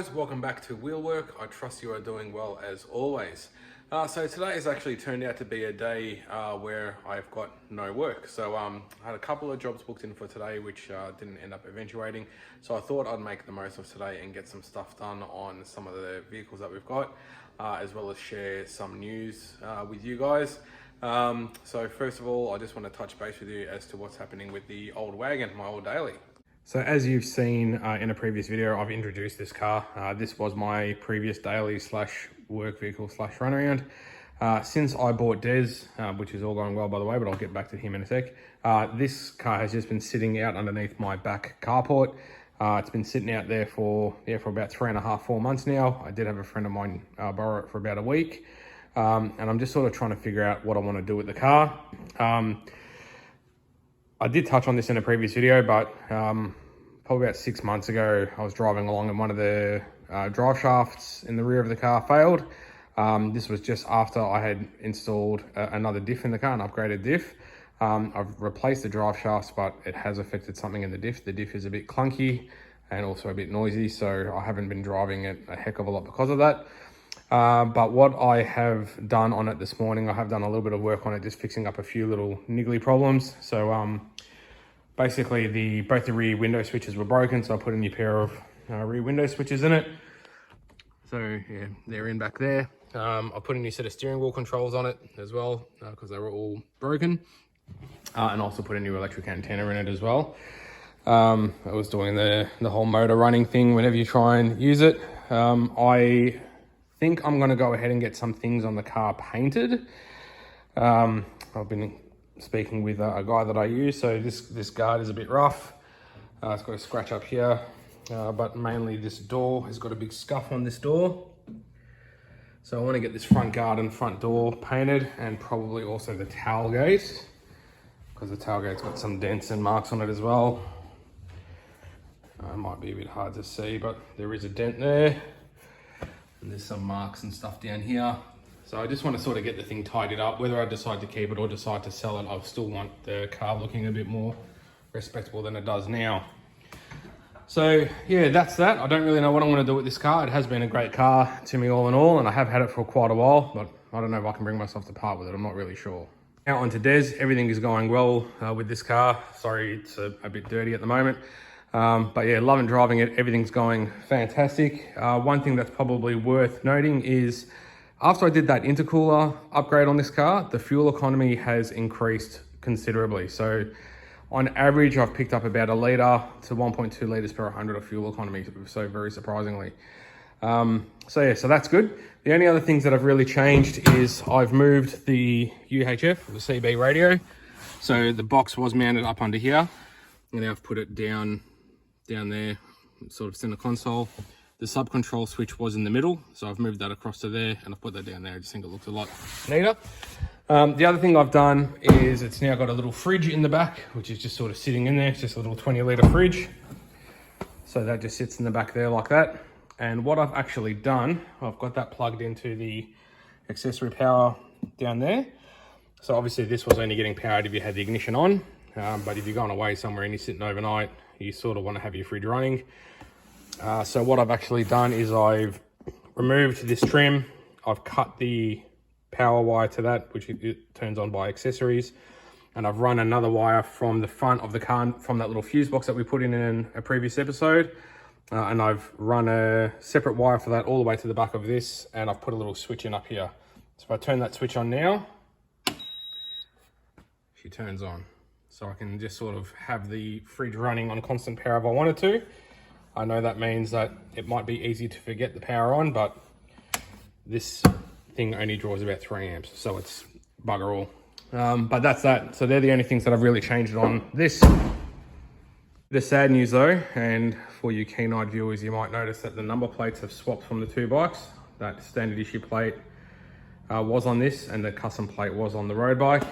guys, welcome back to Wheelwork. I trust you are doing well as always. So today has actually turned out to be a day where I've got no work. So I had a couple of jobs booked in for today which didn't end up eventuating. So I thought I'd make the most of today and get some stuff done on some of the vehicles that we've got, as well as share some news with you guys. So first of all, I just want to touch base with you as to what's happening with the old Wagon, my old daily. So as you've seen in a previous video, I've introduced this car. This was my previous daily slash work vehicle slash runaround. Since I bought Des, which is all going well by the way, but I'll get back to him in a sec. This car has just been sitting out underneath my back carport. It's been sitting out there for about 3.5-4 months now. I did have a friend of mine borrow it for about a week. And I'm just sort of trying to figure out what I want to do with the car. I did touch on this in a previous video, but probably about 6 months ago, I was driving along and one of the drive shafts in the rear of the car failed. This was just after I had installed another diff in the car, an upgraded diff. I've replaced the drive shafts, but it has affected something in the diff. The diff is a bit clunky and also a bit noisy, so I haven't been driving it a heck of a lot because of that. But what I have done on it this morning, I have done a little bit of work on it, just fixing up a few little niggly problems. So basically both the rear window switches were broken, so I put a new pair of rear window switches in it. So yeah, they're in back there. I put a new set of steering wheel controls on it as well, because they were all broken. And also put a new electric antenna in it as well. I was doing the whole motor running thing whenever you try and use it. I think I'm gonna go ahead and get some things on the car painted. I've been speaking with a guy that I use. So this guard is a bit rough. It's got a scratch up here, but mainly this door has got a big scuff on this door. So I want to get this front guard and front door painted, and probably also the tailgate, because the tailgate's got some dents and marks on it as well. It might be a bit hard to see, but there is a dent there. And there's some marks and stuff down here. So I just want to sort of get the thing tidied up. Whether I decide to keep it or decide to sell it, I still want the car looking a bit more respectable than it does now. So yeah, that's that. I don't really know what I'm going to do with this car. It has been a great car to me all in all, and I have had it for quite a while, but I don't know if I can bring myself to part with it. I'm not really sure. Now on to Des. Everything is going well with this car. Sorry, it's a bit dirty at the moment. But yeah, loving driving it. Everything's going fantastic. One thing that's probably worth noting is after I did that intercooler upgrade on this car, the fuel economy has increased considerably. So on average, I've picked up about 1 litre to 1.2 litres per 100 of fuel economy. So very surprisingly. So yeah, so that's good. The only other things that have really changed is I've moved the UHF, the CB radio. So the box was mounted up under here, and now I've put it down there, sort of center console. The sub control switch was in the middle, so I've moved that across to there and I've put that down there. I just think it looks a lot neater. The other thing I've done is it's now got a little fridge in the back, which is just sort of sitting in there. It's just a little 20-litre fridge. So that just sits in the back there like that. And what I've actually done, I've got that plugged into the accessory power down there. So obviously this was only getting powered if you had the ignition on, but if you're going away somewhere and you're sitting overnight, you sort of want to have your fridge running. So what I've actually done is I've removed this trim. I've cut the power wire to that, which it turns on by accessories. And I've run another wire from the front of the car, from that little fuse box that we put in a previous episode. And I've run a separate wire for that all the way to the back of this. And I've put a little switch in up here. So if I turn that switch on now, she turns on. So I can just sort of have the fridge running on constant power if I wanted to. I know that means that it might be easy to forget the power on, but this thing only draws about 3 amps, so it's bugger all. But that's that. So they're the only things that I've really changed on this. The sad news though, and for you keen-eyed viewers, you might notice that the number plates have swapped from the two bikes. That standard issue plate was on this, and the custom plate was on the road bike.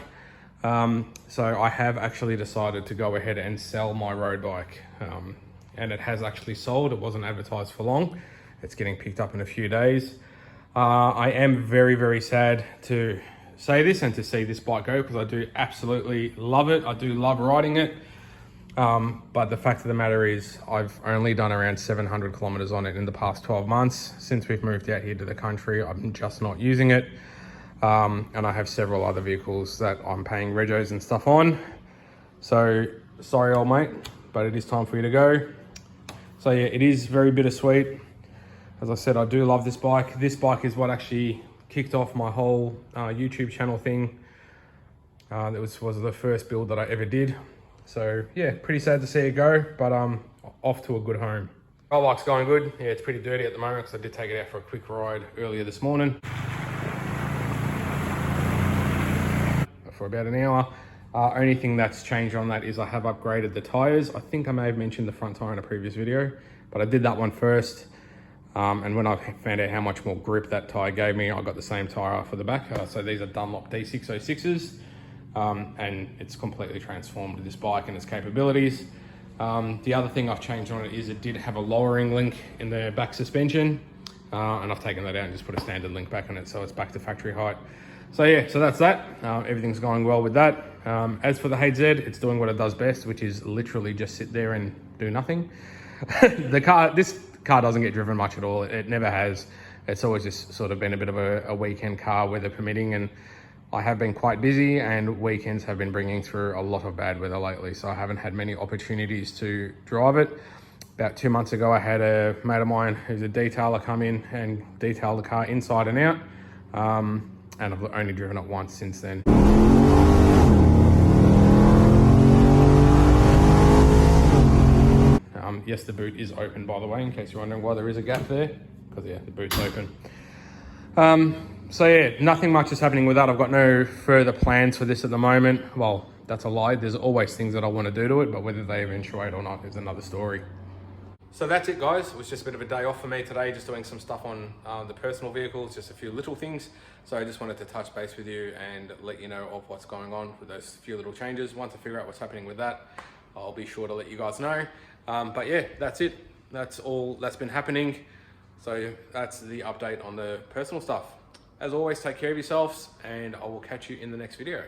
So I have actually decided to go ahead and sell my road bike. And it has actually sold. It wasn't advertised for long. It's getting picked up in a few days. I am very, very sad to say this and to see this bike go, because I do absolutely love it. I do love riding it. But the fact of the matter is I've only done around 700 kilometers on it in the past 12 months. Since we've moved out here to the country, I'm just not using it. And I have several other vehicles that I'm paying regos and stuff on. So sorry, old mate, but it is time for you to go. So yeah, it is very bittersweet. As I said, I do love this bike. This bike is what actually kicked off my whole YouTube channel thing. That was the first build that I ever did. So yeah, pretty sad to see it go, but off to a good home. My bike's going good. Yeah, it's pretty dirty at the moment because I did take it out for a quick ride earlier this morning. For about an hour. Only thing that's changed on that is I have upgraded the tires. I think I may have mentioned the front tire in a previous video, but I did that one first. And when I found out how much more grip that tire gave me, I got the same tire for the back. So these are Dunlop D606s. And it's completely transformed this bike and its capabilities. The other thing I've changed on it is it did have a lowering link in the back suspension, and I've taken that out and just put a standard link back on it, so it's back to factory height. So yeah, so that's that. Everything's going well with that. As for the HZ, it's doing what it does best, which is literally just sit there and do nothing. This car doesn't get driven much at all. It never has. It's always just sort of been a bit of a weekend car, weather permitting, and I have been quite busy, and weekends have been bringing through a lot of bad weather lately, so I haven't had many opportunities to drive it. About 2 months ago, I had a mate of mine who's a detailer come in and detail the car inside and out, and I've only driven it once since then. Yes, the boot is open, by the way, in case you're wondering why there is a gap there, because yeah, the boot's open. So yeah, nothing much is happening with that. I've got no further plans for this at the moment. Well, that's a lie. There's always things that I want to do to it, but whether they eventuate or not is another story. So that's it, guys. It was just a bit of a day off for me today, just doing some stuff on the personal vehicles, just a few little things. So I just wanted to touch base with you and let you know of what's going on with those few little changes. Once I figure out what's happening with that, I'll be sure to let you guys know. But yeah, that's it. That's all that's been happening. So that's the update on the personal stuff. As always, take care of yourselves, and I will catch you in the next video.